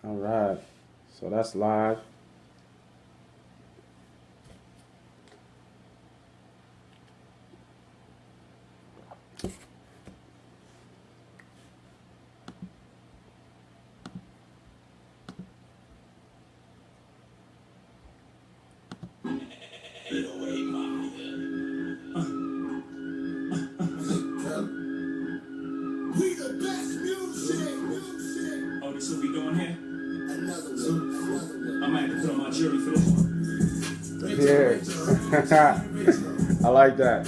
All right. So that's live. We the best music. Oh, this what we doing here? Another one. I might have to put on my jury for this one. Yeah. I like that.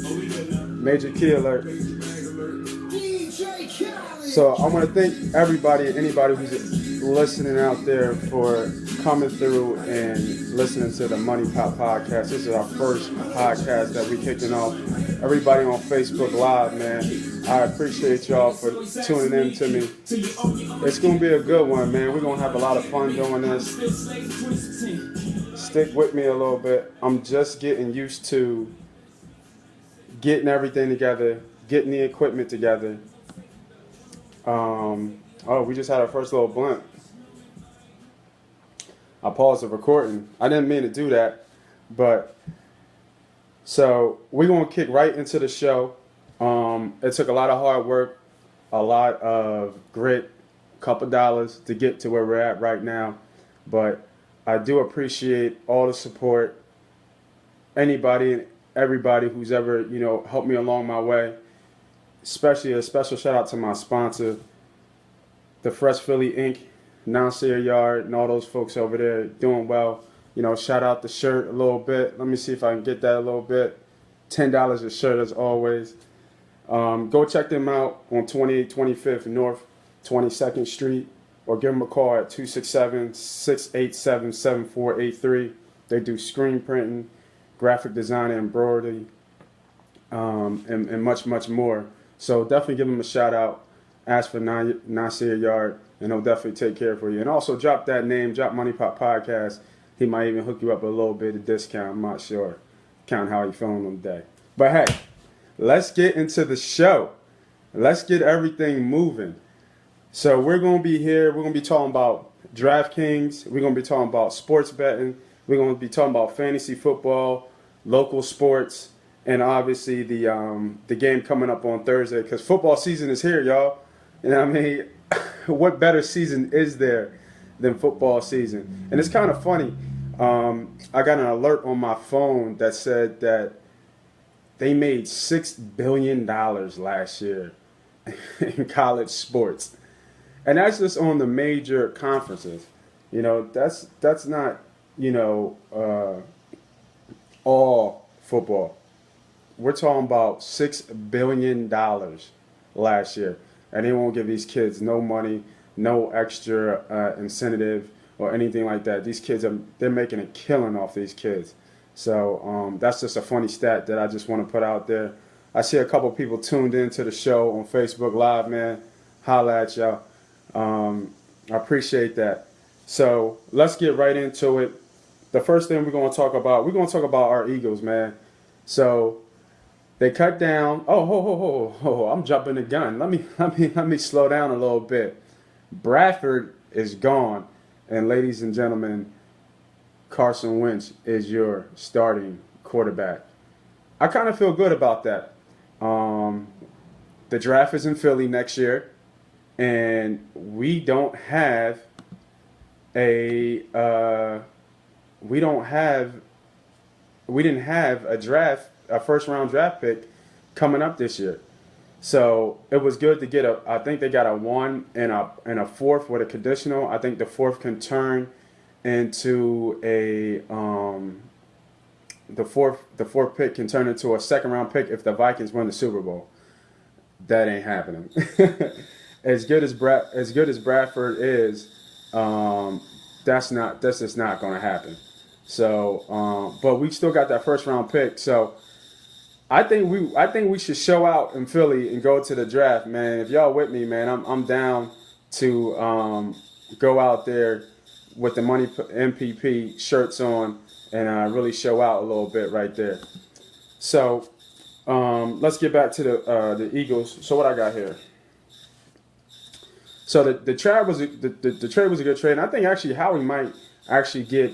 Oh, we good now? Major key alert. So I want to thank everybody and anybody who's listening out there for coming through and listening to the MoneyPot podcast. This is our first podcast that we kicking off. Everybody on Facebook Live, man, I appreciate y'all for tuning in to me. It's going to be a good one, man. We're going to have a lot of fun doing this. Stick with me a little bit. I'm just getting used to getting everything together, getting the equipment together. We just had our first little blunt. I paused the recording. I didn't mean to do that, but so we're gonna kick right into the show. It took a lot of hard work, a lot of grit, a couple dollars to get to where we're at right now, but I do appreciate all the support. Anybody and everybody who's ever helped me along my way. Especially a special shout out to my sponsor, the Fresh Philly Inc., Nasir Yard, and all those folks over there doing well. Shout out the shirt a little bit. Let me see if I can get that a little bit. $10 a shirt as always. Go check them out on 2825th North 22nd Street or give them a call at 267-687-7483. They do screen printing, graphic design, and embroidery, and much, much more. So definitely give him a shout out. Ask for Nasir Yard, and he'll definitely take care for you. And also drop that name, drop MoneyPot Podcast. He might even hook you up a little bit of discount. I'm not sure. Count how you feeling on the day. But hey, let's get into the show. Let's get everything moving. So we're going to be here. We're going to be talking about DraftKings. We're going to be talking about sports betting. We're going to be talking about fantasy football, local sports, and obviously the game coming up on Thursday, because football season is here, y'all. And I mean, what better season is there than football season? And it's kind of funny. I got an alert on my phone that said that they made $6 billion last year in college sports. And that's just on the major conferences. That's not, all football. We're talking about $6 billion last year. And they won't give these kids no money, no extra incentive or anything like that. These kids, they're making a killing off these kids. So that's just a funny stat that I just want to put out there. I see a couple people tuned into the show on Facebook Live, man. Holla at y'all. I appreciate that. So let's get right into it. The first thing we're going to talk about our Eagles, man. So they cut down. Oh, I'm jumping the gun. Let me slow down a little bit. Bradford is gone, and ladies and gentlemen, Carson Wentz is your starting quarterback. I kind of feel good about that. The draft is in Philly next year, and we didn't have a first round draft pick coming up this year. So it was good to get I think they got a 1 and a 4th with a conditional. I think the 4th can turn into the fourth pick can turn into a second round pick if the Vikings win the Super Bowl. That ain't happening. As good as Bradford is, that's just not going to happen. So, but we still got that first round pick. So, I think we should show out in Philly and go to the draft, man. If y'all with me, man, I'm down to go out there with the Money MPP shirts on and really show out a little bit right there. So, Let's get back to the Eagles. So what I got here. So the trade was the trade was a good trade, and I think actually Howie might actually get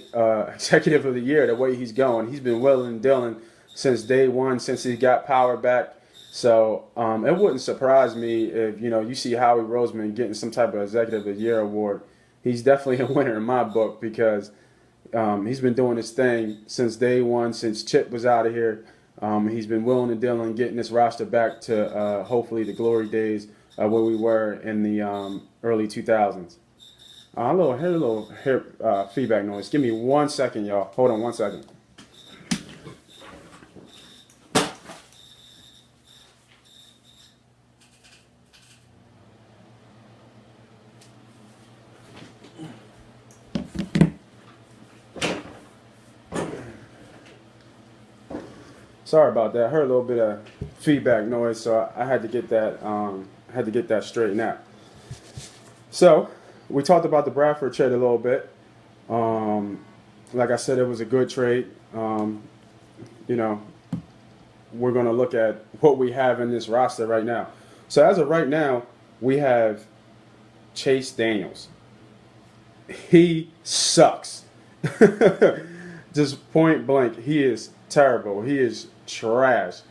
executive of the year the way he's going. He's been willing and dealing since day one, since he got power back. So it wouldn't surprise me if you see Howie Roseman getting some type of executive of the year award. He's definitely a winner in my book because he's been doing his thing since day one, since Chip was out of here. He's been willing and dealing, getting this roster back to hopefully the glory days where we were in the early 2000s. A little feedback noise. Give me 1 second, y'all. Hold on 1 second. Sorry about that. I heard a little bit of feedback noise, so I had to get that straightened out. So we talked about the Bradford trade a little bit. Like I said, it was a good trade. You know, we're going to look at what we have in this roster right now. So as of right now, we have Chase Daniels. He sucks. Just point blank, he is terrible. He is trash.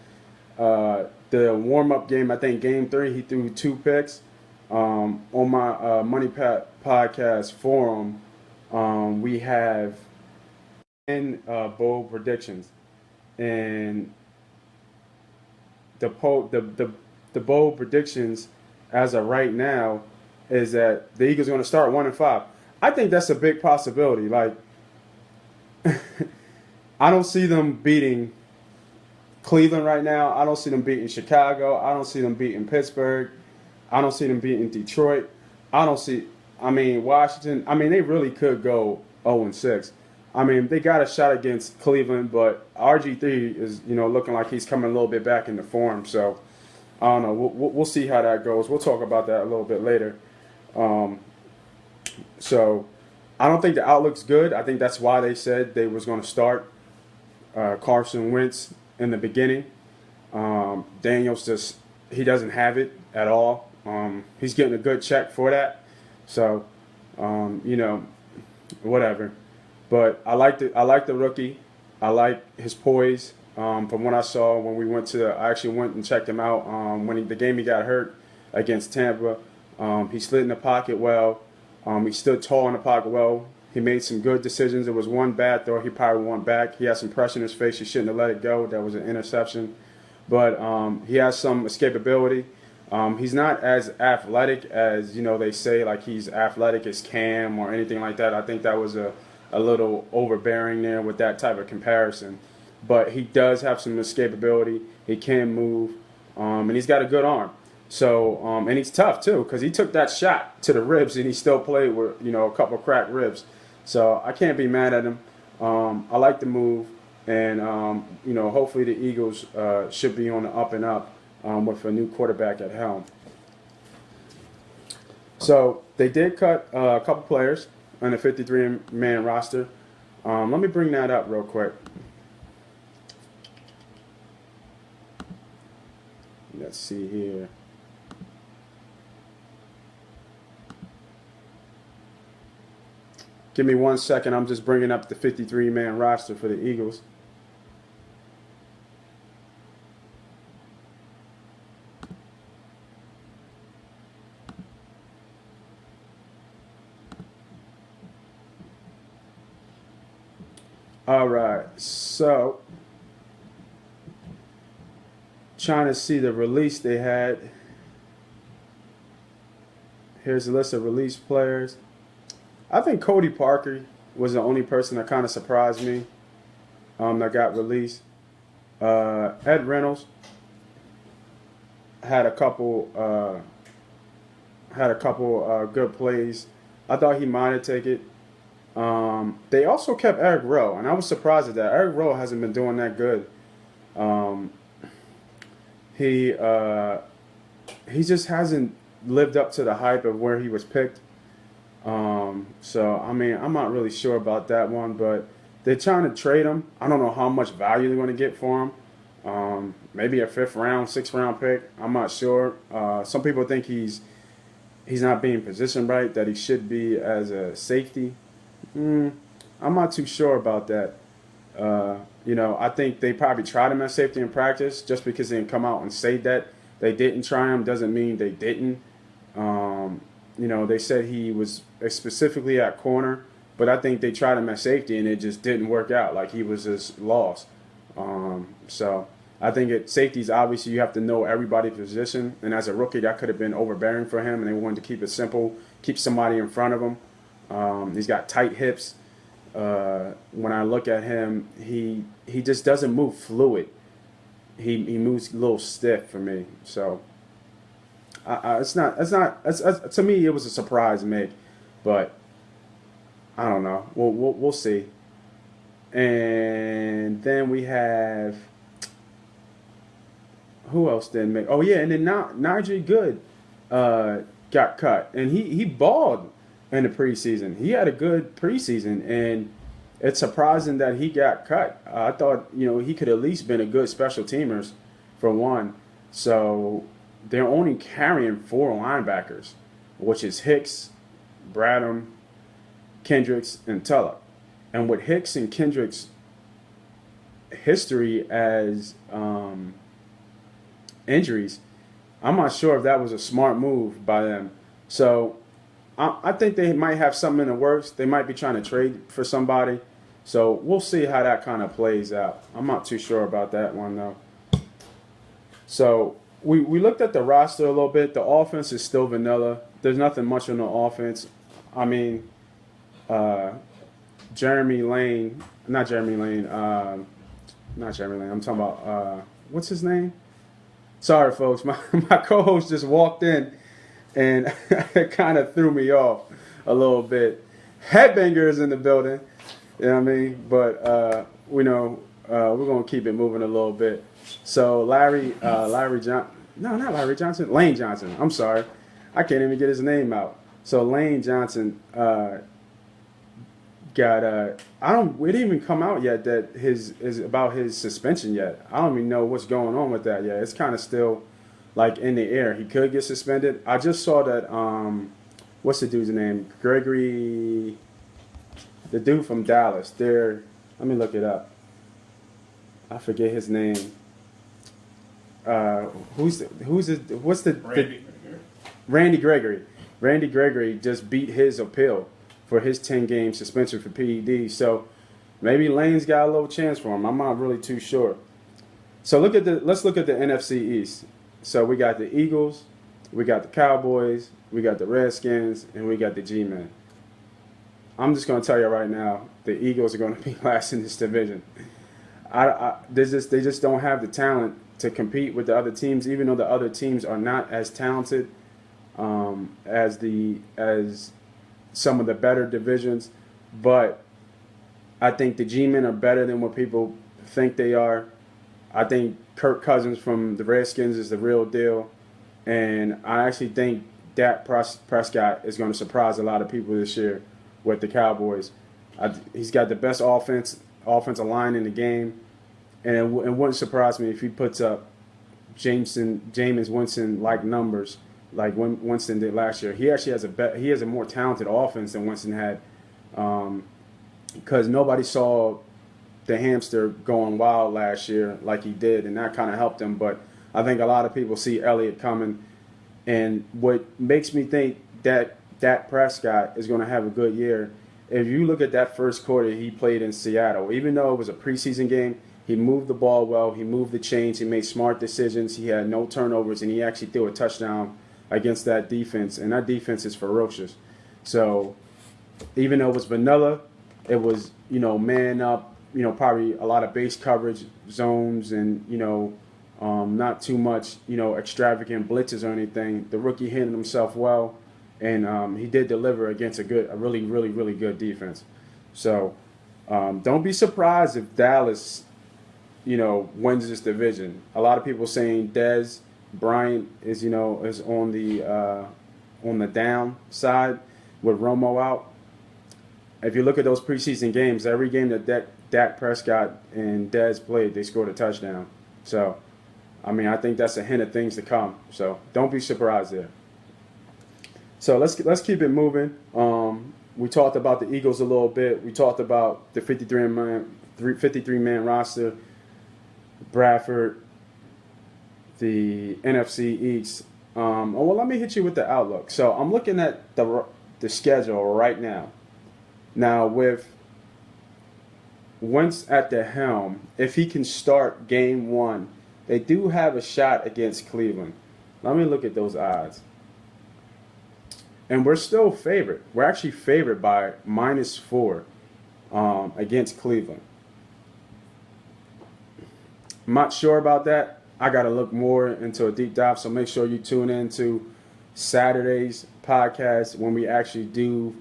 The warm-up game, I think game 3, he threw 2 picks. On my MoneyPot podcast forum, we have 10 bold predictions, and the bold predictions as of right now is that the Eagles are going to start 1-5. I think that's a big possibility. Like, I don't see them beating Cleveland right now. I don't see them beating Chicago. I don't see them beating Pittsburgh. I don't see them beating Detroit. Washington. They really could go 0-6. They got a shot against Cleveland, but RG3 is, looking like he's coming a little bit back into form. So, I don't know. We'll see how that goes. We'll talk about that a little bit later. So, I don't think the outlook's good. I think that's why they said they was going to start Carson Wentz in the beginning. Daniels he doesn't have it at all. He's getting a good check for that. So, whatever. But I like the rookie. I like his poise. From what I saw when I actually went and checked him out the game he got hurt against Tampa. He slid in the pocket well. He stood tall in the pocket well. He made some good decisions. There was one bad throw he probably went back. He had some pressure in his face. He shouldn't have let it go. That was an interception. But he has some escapability. He's not as athletic as, they say, like he's athletic as Cam or anything like that. I think that was a little overbearing there with that type of comparison. But he does have some escapability. He can move. And he's got a good arm. So, and he's tough, too, because he took that shot to the ribs and he still played with, a couple cracked ribs. So I can't be mad at him. I like the move. And, hopefully the Eagles should be on the up and up with a new quarterback at helm. So they did cut a couple players on the 53-man roster. Let me bring that up real quick. Let's see here. Give me 1 second. I'm just bringing up the 53-man roster for the Eagles. All right, so trying to see the release they had. Here's a list of released players. I think Cody Parker was the only person that kind of surprised me that got released. Ed Reynolds had a couple good plays. I thought he might have taken it. They also kept Eric Rowe, and I was surprised at that. Eric Rowe hasn't been doing that good. He just hasn't lived up to the hype of where he was picked. I'm not really sure about that one, but they're trying to trade him. I don't know how much value they're going to get for him. Maybe a 5th round, 6th round pick. I'm not sure. Some people think he's not being positioned right, that he should be as a safety. I'm not too sure about that. I think they probably tried him at safety in practice. Just because they didn't come out and say that they didn't try him doesn't mean they didn't. They said he was specifically at corner, but I think they tried him at safety and it just didn't work out. Like he was just lost. So I think at safeties, obviously you have to know everybody's position. And as a rookie, that could have been overbearing for him. And they wanted to keep it simple, keep somebody in front of him. He's got tight hips. When I look at him, he just doesn't move fluid. He moves a little stiff for me. So to me it was a surprise make, but I don't know. We'll see. And then we have who else didn't make? Oh yeah, and then Najee Good got cut, and he balled in the preseason. He had a good preseason, and it's surprising that he got cut. I thought he could at least been a good special teamers for one. So they're only carrying 4 linebackers, which is Hicks, Bradham, Kendricks, and Tulloch. And with Hicks and Kendricks' history as injuries, I'm not sure if that was a smart move by them. So I think they might have something in the works. They might be trying to trade for somebody. So we'll see how that kind of plays out. I'm not too sure about that one, though. So we looked at the roster a little bit. The offense is still vanilla. There's nothing much on the offense. I mean, Jeremy Lane, not Jeremy Lane, I'm talking about, what's his name? Sorry, folks. My co-host just walked in, and it kind of threw me off a little bit. Headbanger is in the building, you know what I mean? But, we're going to keep it moving a little bit. So Lane Johnson. I'm sorry. I can't even get his name out. So Lane Johnson got it didn't even come out yet that is about his suspension yet. I don't even know what's going on with that yet. It's kind of still like in the air. He could get suspended. I just saw that what's the dude's name? Gregory, the dude from Dallas. Let me look it up. I forget his name. Randy Gregory. Randy Gregory just beat his appeal for his 10-game suspension for PED. So maybe Lane's got a little chance for him. I'm not really too sure. So let's look at the NFC East. So we got the Eagles, we got the Cowboys, we got the Redskins, and we got the G-Men. I'm just going to tell you right now, the Eagles are going to be last in this division. They just don't have the talent to compete with the other teams, even though the other teams are not as talented as some of the better divisions. But I think the G-Men are better than what people think they are. I think Kirk Cousins from the Redskins is the real deal. And I actually think Dak Prescott is going to surprise a lot of people this year with the Cowboys. He's got the best offensive line in the game. And it wouldn't surprise me if he puts up Jameis Winston-like numbers like Winston did last year. He actually has a more talented offense than Winston had, because nobody saw the hamster going wild last year like he did, and that kind of helped him. But I think a lot of people see Elliott coming, and what makes me think that Dak Prescott is going to have a good year, if you look at that first quarter he played in Seattle, even though it was a preseason game, he moved the ball well, he moved the chains, he made smart decisions, he had no turnovers, and he actually threw a touchdown against that defense, and that defense is ferocious. So even though it was vanilla, it was, man up, probably a lot of base coverage zones and, not too much, extravagant blitzes or anything. The rookie handled himself well, and he did deliver against a really, really, really good defense. So don't be surprised if Dallas, wins this division. A lot of people saying Dez Bryant is on the down side with Romo out. If you look at those preseason games, every game that Dak Prescott and Dez played, they scored a touchdown. So, I mean, I think that's a hint of things to come. So don't be surprised there. So let's keep it moving. We talked about the Eagles a little bit. We talked about the 53-man roster, Bradford, the NFC East. Well, let me hit you with the outlook. So I'm looking at the schedule right now. Now with Wentz at the helm, if he can start game one, they do have a shot against Cleveland. Let me look at those odds. And we're still favored. We're actually favored by -4 against Cleveland. I'm not sure about that. I got to look more into a deep dive, so make sure you tune in to Saturday's podcast when we actually do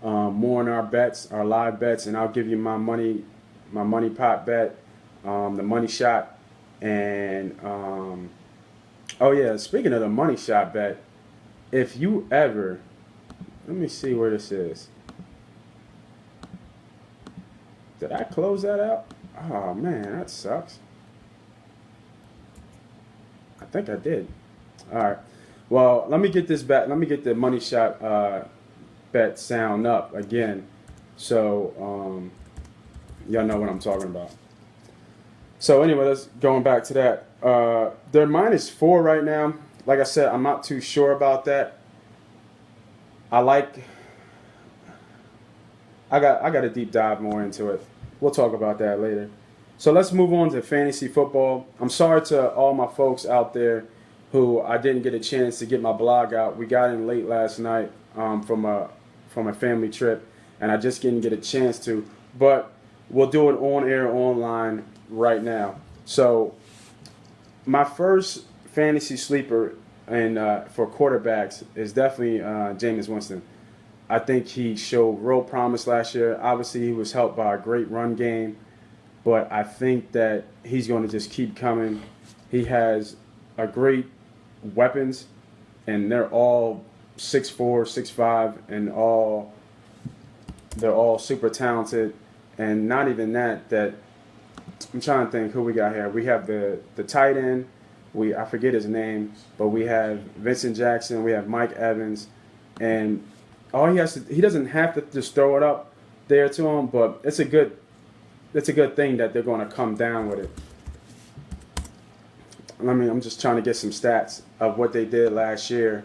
more on our bets, our live bets, and I'll give you my money pot bet, the money shot, and oh yeah, speaking of the money shot bet, if you ever, let me see where this is. Did I close that out? Oh man, that sucks. I think I did. All right. Well, let me get this back. Let me get the money shot bet sound up again, so y'all know what I'm talking about. So anyway, let's going back to that. They're -4 right now. Like I said, I'm not too sure about that. I got to deep dive more into it. We'll talk about that later. So let's move on to fantasy football. I'm sorry to all my folks out there who I didn't get a chance to get my blog out. We got in late last night from a family trip, and I just didn't get a chance to. But we'll do it on air, online right now. So my first fantasy sleeper and for quarterbacks is definitely Jameis Winston. I think he showed real promise last year. Obviously, he was helped by a great run game, but I think that he's going to just keep coming. He has a great weapons, and they're all 6'4", 6'5", and they're all super talented. And not even that I'm trying to think who we got here. We have the tight end. I forget his name, but we have Vincent Jackson. We have Mike Evans, and he doesn't have to just throw it up there to him, but it's a good thing that they're going to come down with it. I'm just trying to get some stats of what they did last year.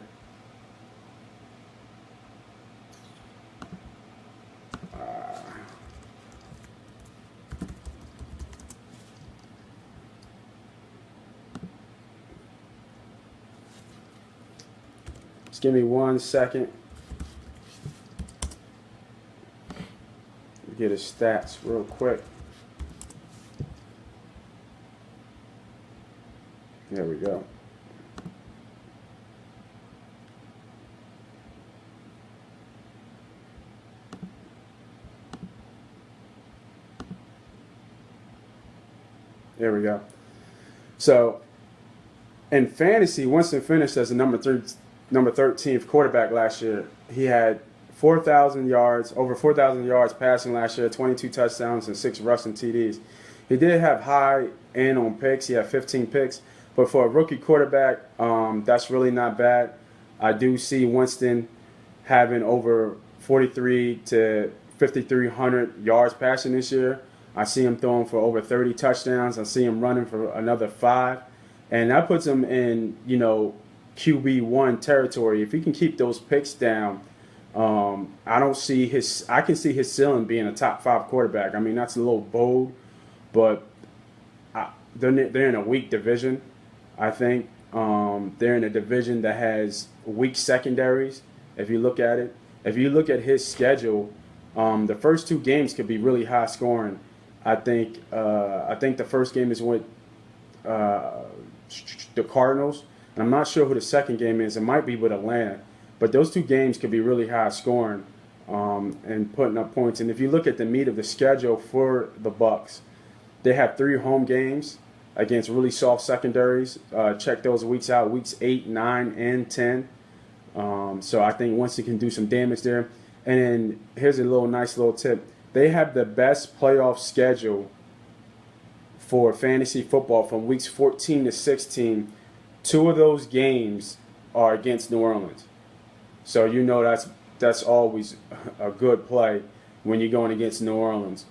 Just give me 1 second. Get his stats real quick. There we go. There we go. So, in fantasy, Winston finished as the number 13th quarterback last year. He had 4,000 yards, over 4,000 yards passing last year, 22 touchdowns and 6 rushing TDs. He did have high end on picks. He had 15 picks. But for a rookie quarterback, that's really not bad. I do see Winston having over 43 to 5,300 yards passing this year. I see him throwing for over 30 touchdowns. I see him running for another 5. And that puts him in, QB1 territory. If he can keep those picks down, I can see his ceiling being a top 5 quarterback. I mean, that's a little bold, but they're in a weak division. I think they're in a division that has weak secondaries. If you look at it, if you look at his schedule, the first 2 games could be really high scoring. I think the first game is with the Cardinals, and I'm not sure who the second game is. It might be with Atlanta, but those 2 games could be really high scoring and putting up points. And if you look at the meat of the schedule for the Bucs, they have 3 home games against really soft secondaries. Check those weeks out, weeks 8, 9, and 10. So I think Winston can do some damage there. And then here's a nice little tip. They have the best playoff schedule for fantasy football from weeks 14 to 16. 2 of those games are against New Orleans. So you know that's always a good play when you're going against New Orleans.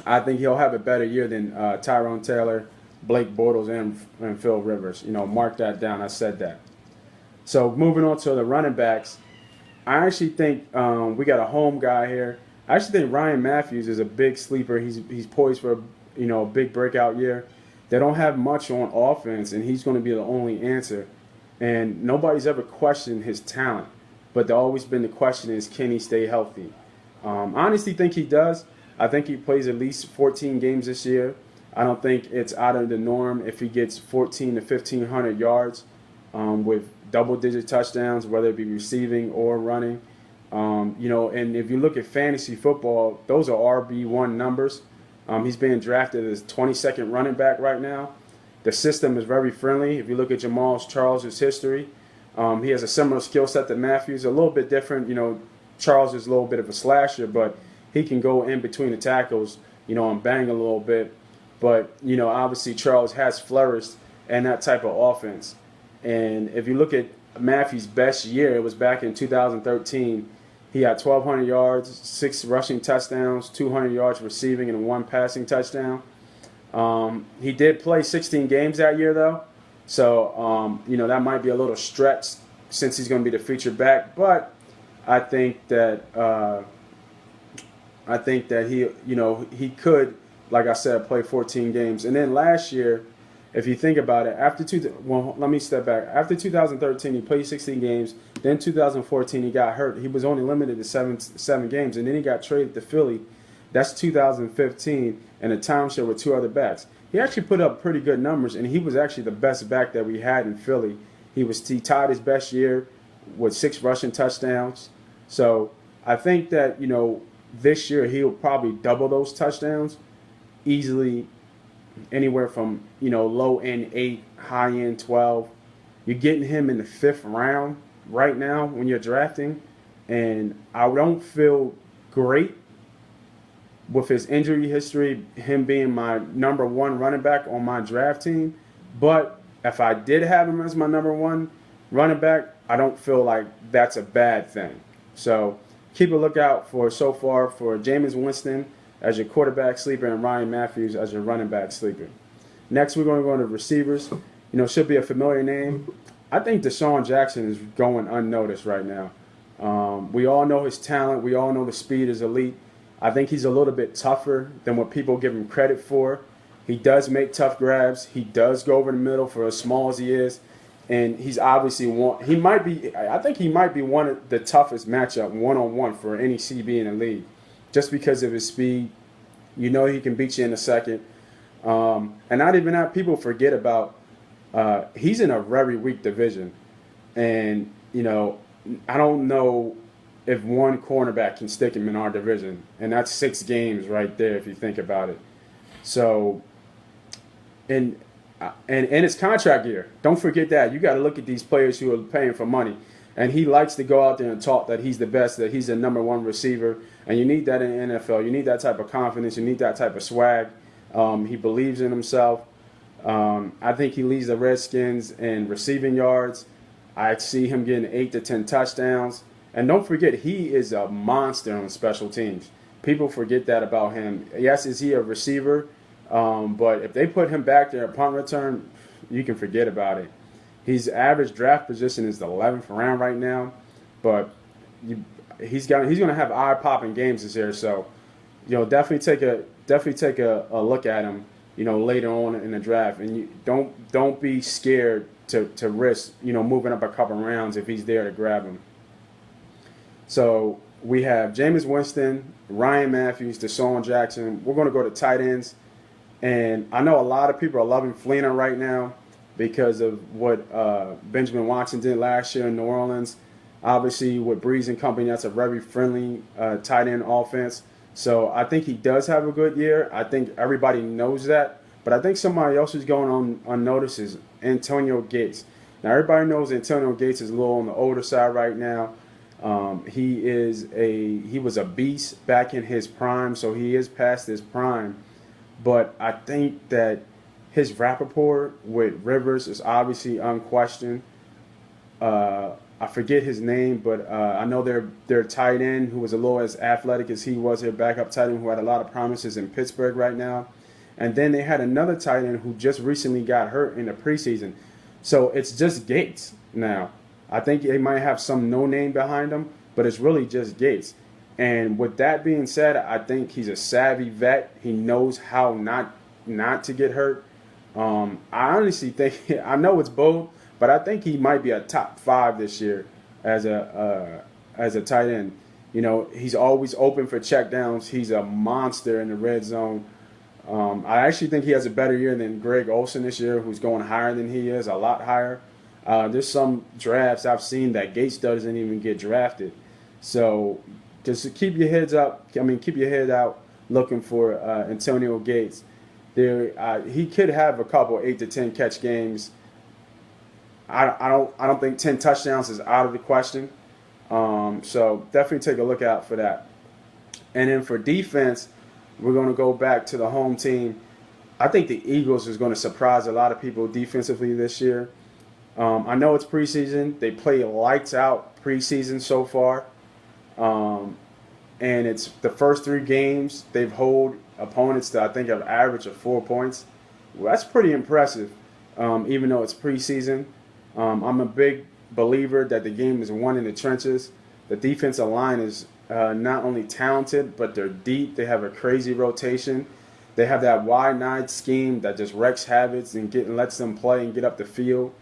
I think he'll have a better year than Tyrone Taylor, Blake Bortles, and Phil Rivers. Mark that down. I said that. So moving on to the running backs, I actually think we got a home guy here. I actually think Ryan Matthews is a big sleeper. He's poised for a big breakout year. They don't have much on offense, and he's going to be the only answer. And nobody's ever questioned his talent, but there's always been the question is, can he stay healthy? I honestly think he does. I think he plays at least 14 games this year. I don't think it's out of the norm if he gets 14 to 1,500 yards with double-digit touchdowns, whether it be receiving or running. And if you look at fantasy football, those are RB1 numbers. He's being drafted as 22nd running back right now. The system is very friendly. If you look at Jamal Charles' history, he has a similar skill set to Matthews, a little bit different. Charles is a little bit of a slasher, but he can go in between the tackles, and bang a little bit. But, obviously Charles has flourished in that type of offense. And if you look at Matthews' best year, it was back in 2013. He had 1,200 yards, 6 rushing touchdowns, 200 yards receiving, and 1 passing touchdown. He did play 16 games that year, though. So, that might be a little stretch since he's going to be the featured back. But I think that he could, like I said, play 14 games. And then last year, if you think about it, let me step back. After 2013, he played 16 games. Then 2014, he got hurt. He was only limited to seven games, and then he got traded to Philly. That's 2015, and a timeshare with 2 other backs. He actually put up pretty good numbers, and he was actually the best back that we had in Philly. He tied his best year with 6 rushing touchdowns. So I think that this year he'll probably double those touchdowns easily. Anywhere from low end 8, high end 12. You're getting him in the 5th round right now when you're drafting, and I don't feel great with his injury history, him being my number 1 running back on my draft team. But if I did have him as my number 1 running back, I don't feel like that's a bad thing. So keep a lookout for Jameis Winston as your quarterback sleeper and Ryan Matthews as your running back sleeper. Next, we're going to go into receivers. Should be a familiar name. I think Deshaun Jackson is going unnoticed right now. We all know his talent. We all know the speed is elite. I think he's a little bit tougher than what people give him credit for. He does make tough grabs. He does go over the middle for as small as he is. And he's obviously I think he might be one of the toughest matchup one-on-one for any CB in the league. Just because of his speed, he can beat you in a second. And not even that, people forget about he's in a very weak division. And, I don't know if one cornerback can stick him in our division. And that's 6 games right there if you think about it. So, and it's contract year. Don't forget that. You got to look at these players who are paying for money. And he likes to go out there and talk that he's the best, that he's the number 1 receiver. And you need that in the NFL. You need that type of confidence. You need that type of swag. He believes in himself. I think he leads the Redskins in receiving yards. I see him getting 8 to 10 touchdowns. And don't forget, he is a monster on special teams. People forget that about him. Yes, is he a receiver? But if they put him back there at punt return, you can forget about it. His average draft position is the 11th round right now, but he's going to have eye-popping games this year. So, definitely take a look at him, later on in the draft, and you don't be scared to risk, moving up a couple rounds if he's there to grab him. So we have Jameis Winston, Ryan Matthews, Deshaun Jackson. We're going to go to tight ends, and I know a lot of people are loving Fleener right now because of what Benjamin Watson did last year in New Orleans. Obviously, with Breeze and company, that's a very friendly tight end offense. So I think he does have a good year. I think everybody knows that. But I think somebody else who's going on unnoticed is Antonio Gates. Now, everybody knows Antonio Gates is a little on the older side right now. He was a beast back in his prime, so he is past his prime. but I think that his rapport with Rivers is obviously unquestioned. I forget his name, but I know their tight end, who was a little as athletic as he was, their backup tight end, who had a lot of promises in Pittsburgh right now. And then they had another tight end who just recently got hurt in the preseason. So it's just Gates now. I think they might have some no name behind him, but it's really just Gates. And with that being said, I think he's a savvy vet. He knows how not to get hurt. I honestly think, I know it's bold, but I think he might be a top 5 this year as a tight end. You know, he's always open for checkdowns. He's a monster in the red zone. I actually think he has a better year than Greg Olsen this year, who's going higher than he is, a lot higher. There's some drafts I've seen that Gates doesn't even get drafted. So just keep your heads up. I mean, keep your head out looking for Antonio Gates. He could have a couple 8 to 10 catch games. I don't think 10 touchdowns is out of the question. So definitely take a look out for that. And then for defense, we're going to go back to the home team. I think the Eagles is going to surprise a lot of people defensively this year. I know it's preseason. They play lights out preseason so far. And it's the first 3 games they've held opponents to, I think, an average of 4 points. Well, that's pretty impressive, even though it's preseason. I'm a big believer that the game is won in the trenches. The defensive line is not only talented, but they're deep. They have a crazy rotation. They have that wide-eyed scheme that just wreaks havoc and lets them play and get up the field.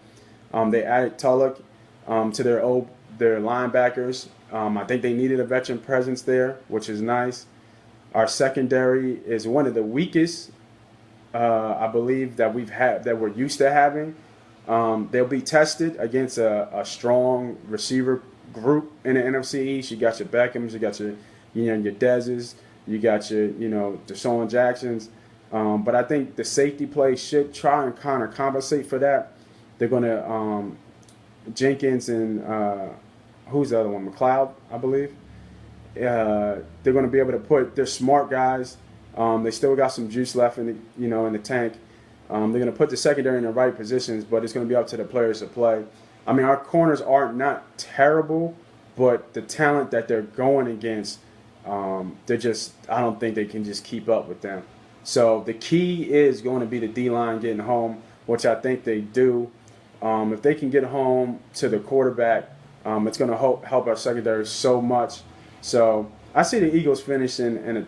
They added Tulloch to their linebackers. I think they needed a veteran presence there, which is nice. Our secondary is one of the weakest, I believe, that we're used to having. They'll be tested against a strong receiver group in the NFC East. You got your Beckhams, you got your Dezes, you got your Deshaun Jacksons. But I think the safety play should try and kind of compensate for that. They're going to Jenkins and who's the other one? McLeod, I believe. They're going to be able to put. They're smart guys. They still got some juice left in the tank. They're going to put the secondary in the right positions, but it's going to be up to the players to play. I mean, our corners are not terrible, but the talent that they're going against, I don't think they can just keep up with them. So the key is going to be the D-line getting home, which I think they do. If they can get home to the quarterback, it's going to help our secondary so much. So I see the Eagles finishing in a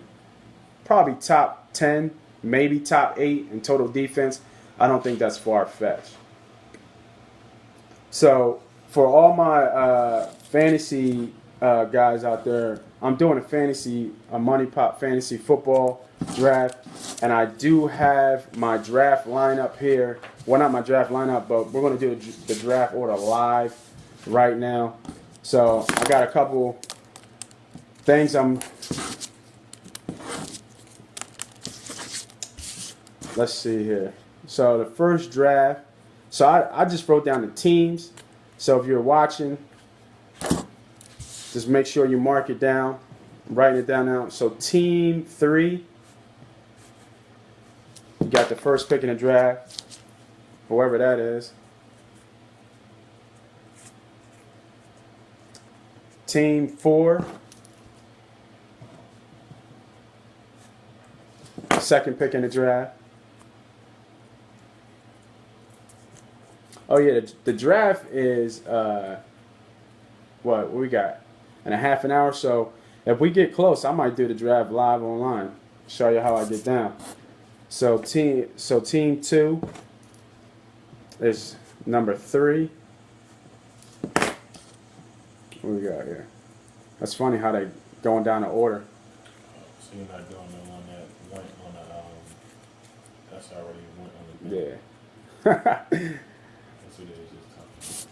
probably top 10, maybe top 8 in total defense. I don't think that's far-fetched. So for all my fantasy guys out there, I'm doing a MoneyPot fantasy football draft, and I do have my draft lineup here. Well, not my draft lineup, but we're going to do the draft order live right now. So I got a couple things let's see here. So the first draft, so I just wrote down the teams. So if you're watching, just make sure you mark it down. I'm writing it down now. So team 3, you got the first pick in the draft, whoever that is. Team 4, second pick in the draft. Oh yeah, the draft is what we got in a half an hour. So if we get close, I might do the draft live online. Show you how I get down. So team 2 is number 3. What we got here? That's funny how they going down the order. So you're not doing the one that went on the that's already went on the Yeah. That's what it is, just talking.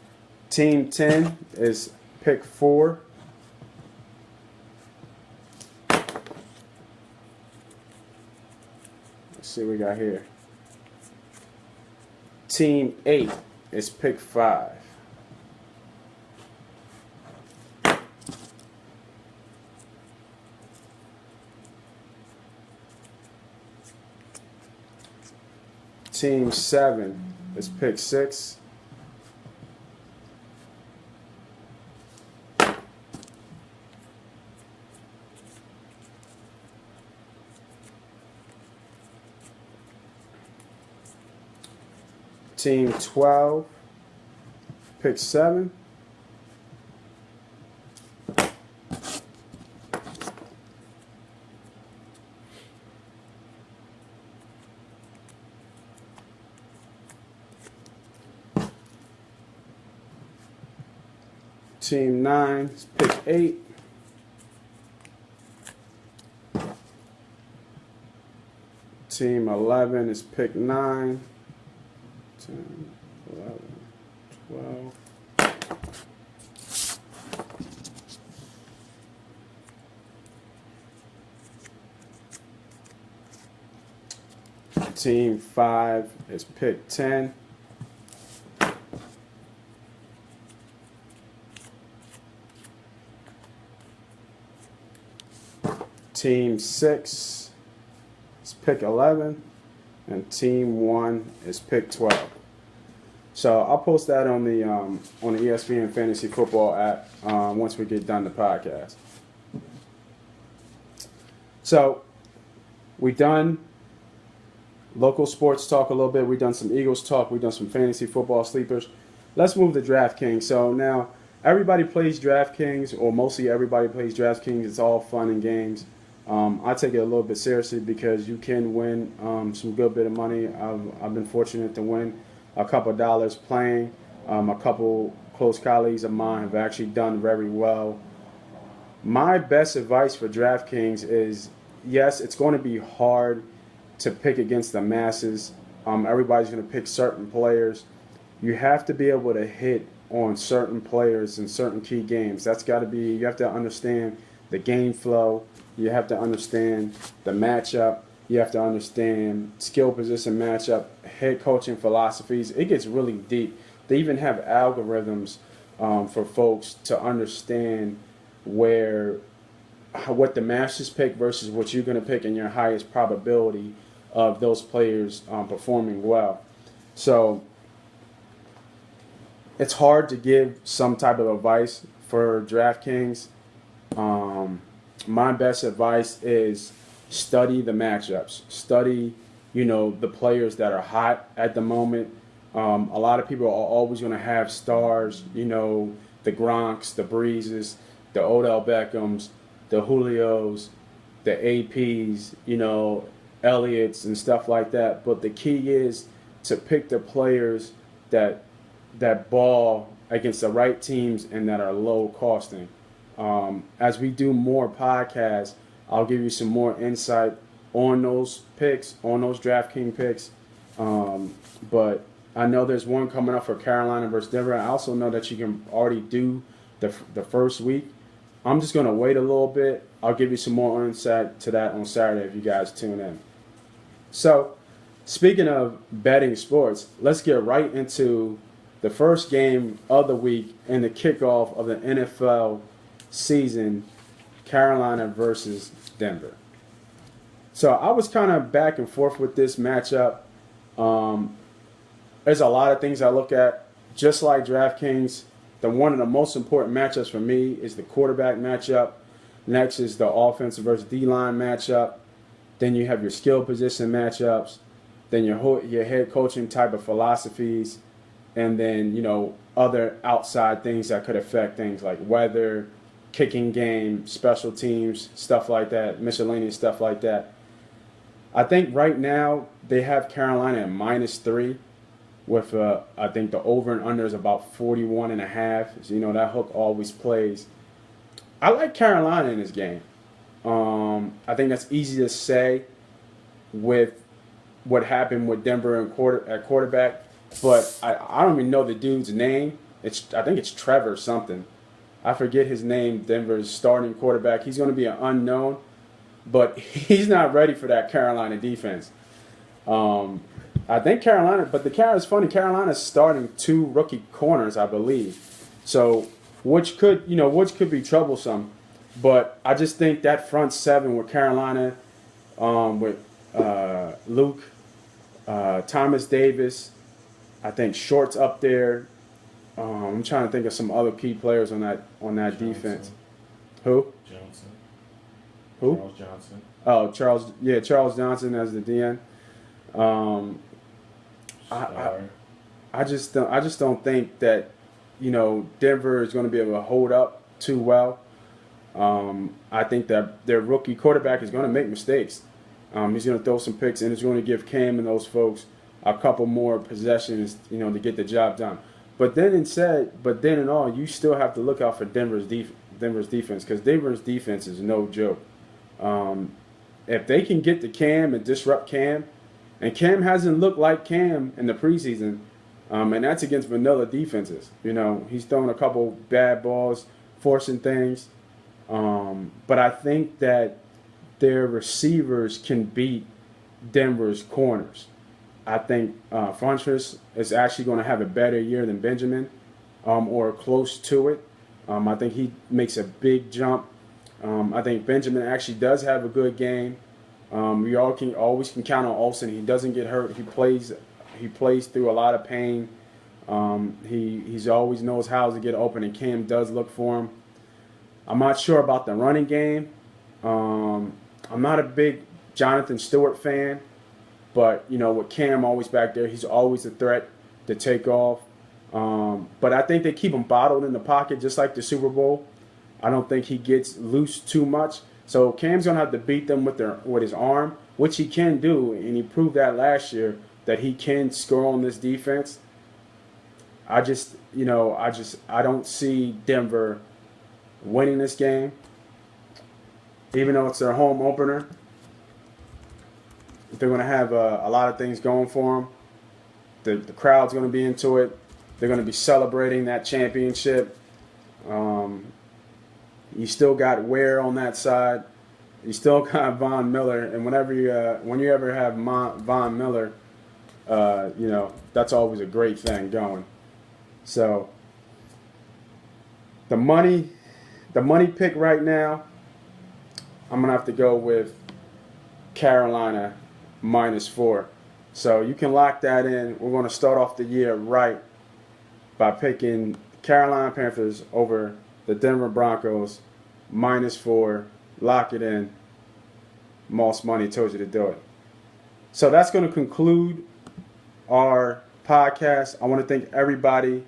Team 10 is pick 4. Let's see what we got here. Team 8 is pick 5. Team 7 is pick 6. Team 12, pick 7. Team 9 is pick 8. Team 11 is pick 9. 10, 11, 12. Team 5 is pick 10. Team 6 is pick 11. And Team 1 is pick 12. So I'll post that on the ESPN Fantasy Football app once we get done the podcast. So we done local sports talk a little bit. We done some Eagles talk. We done some fantasy football sleepers. Let's move to DraftKings. So now everybody plays DraftKings, or mostly everybody plays DraftKings. It's all fun and games. I take it a little bit seriously because you can win some good bit of money. I've been fortunate to win a couple of dollars playing. A couple close colleagues of mine have actually done very well. My best advice for DraftKings is, yes, it's going to be hard to pick against the masses. Everybody's going to pick certain players. You have to be able to hit on certain players in certain key games. That's got to be, you have to understand the game flow. You have to understand the matchup. You have to understand skill position matchup, head coaching philosophies. It gets really deep. They even have algorithms for folks to understand what the masters pick versus what you're going to pick and your highest probability of those players performing well. So it's hard to give some type of advice for DraftKings. My best advice is study the matchups. Study, the players that are hot at the moment. A lot of people are always going to have stars, the Gronks, the Breezes, the Odell Beckhams, the Julios, the APs, Elliott's and stuff like that. But the key is to pick the players that ball against the right teams and that are low costing. As we do more podcasts, I'll give you some more insight on those picks, on those DraftKings picks. But I know there's one coming up for Carolina versus Denver. I also know that you can already do the first week. I'm just going to wait a little bit. I'll give you some more insight to that on Saturday if you guys tune in. So, speaking of betting sports, let's get right into the first game of the week and the kickoff of the NFL season, Carolina versus Denver. So I was kind of back and forth with this matchup. There's a lot of things I look at. Just like DraftKings, one of the most important matchups for me is the quarterback matchup. Next is the offensive versus D-line matchup. Then you have your skill position matchups. Then your head coaching type of philosophies. And then, other outside things that could affect things like weather, kicking game, special teams, stuff like that, miscellaneous stuff like that. I think right now they have Carolina at -3 with, I think the over and under is about 41.5. So, that hook always plays. I like Carolina in this game. I think that's easy to say with what happened with Denver at quarterback. But I don't even know the dude's name. I think it's Trevor something. I forget his name, Denver's starting quarterback. He's going to be an unknown, but he's not ready for that Carolina defense. I think it's funny, Carolina's starting 2 rookie corners, I believe. So, which could be troublesome. But I just think that front 7 with Carolina, with Luke, Thomas Davis. I think Short's up there. I'm trying to think of some other key players on that defense. Who? Johnson. Who? Charles Johnson. Oh, Charles Johnson as the DN. I just don't think that, Denver is going to be able to hold up too well. I think that their rookie quarterback is going to make mistakes. He's going to throw some picks, and it's going to give Cam and those folks a couple more possessions, to get the job done. But then in all, you still have to look out for Denver's defense, because Denver's defense is no joke. If they can get to Cam and disrupt Cam, and Cam hasn't looked like Cam in the preseason, and that's against vanilla defenses. He's throwing a couple bad balls, forcing things. But I think that their receivers can beat Denver's corners. I think Funchess is actually going to have a better year than Benjamin, or close to it. I think he makes a big jump. I think Benjamin actually does have a good game. We always can count on Olsen. He doesn't get hurt. He plays through a lot of pain. He's always knows how to get open, and Cam does look for him. I'm not sure about the running game. I'm not a big Jonathan Stewart fan, but with Cam always back there, he's always a threat to take off. But I think they keep him bottled in the pocket, just like the Super Bowl. I don't think he gets loose too much. So Cam's gonna have to beat them with his arm, which he can do, and he proved that last year that he can score on this defense. I don't see Denver winning this game, even though it's their home opener. They're going to have a lot of things going for them. The crowd's going to be into it. They're going to be celebrating that championship. You still got Ware on that side. You still got Von Miller, and when you ever have Von Miller, that's always a great thing going. So the money pick right now, I'm gonna have to go with Carolina -4. So you can lock that in. We're gonna start off the year right by picking Carolina Panthers over the Denver Broncos -4. Lock it in. Moss Money told you to do it. So that's going to conclude our podcast. I want to thank everybody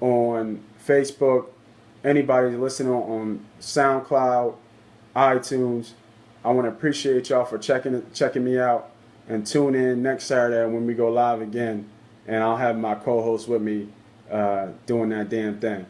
on Facebook, anybody listening on SoundCloud, iTunes. I want to appreciate y'all for checking me out, and tune in next Saturday when we go live again, and I'll have my co-host with me doing that damn thing.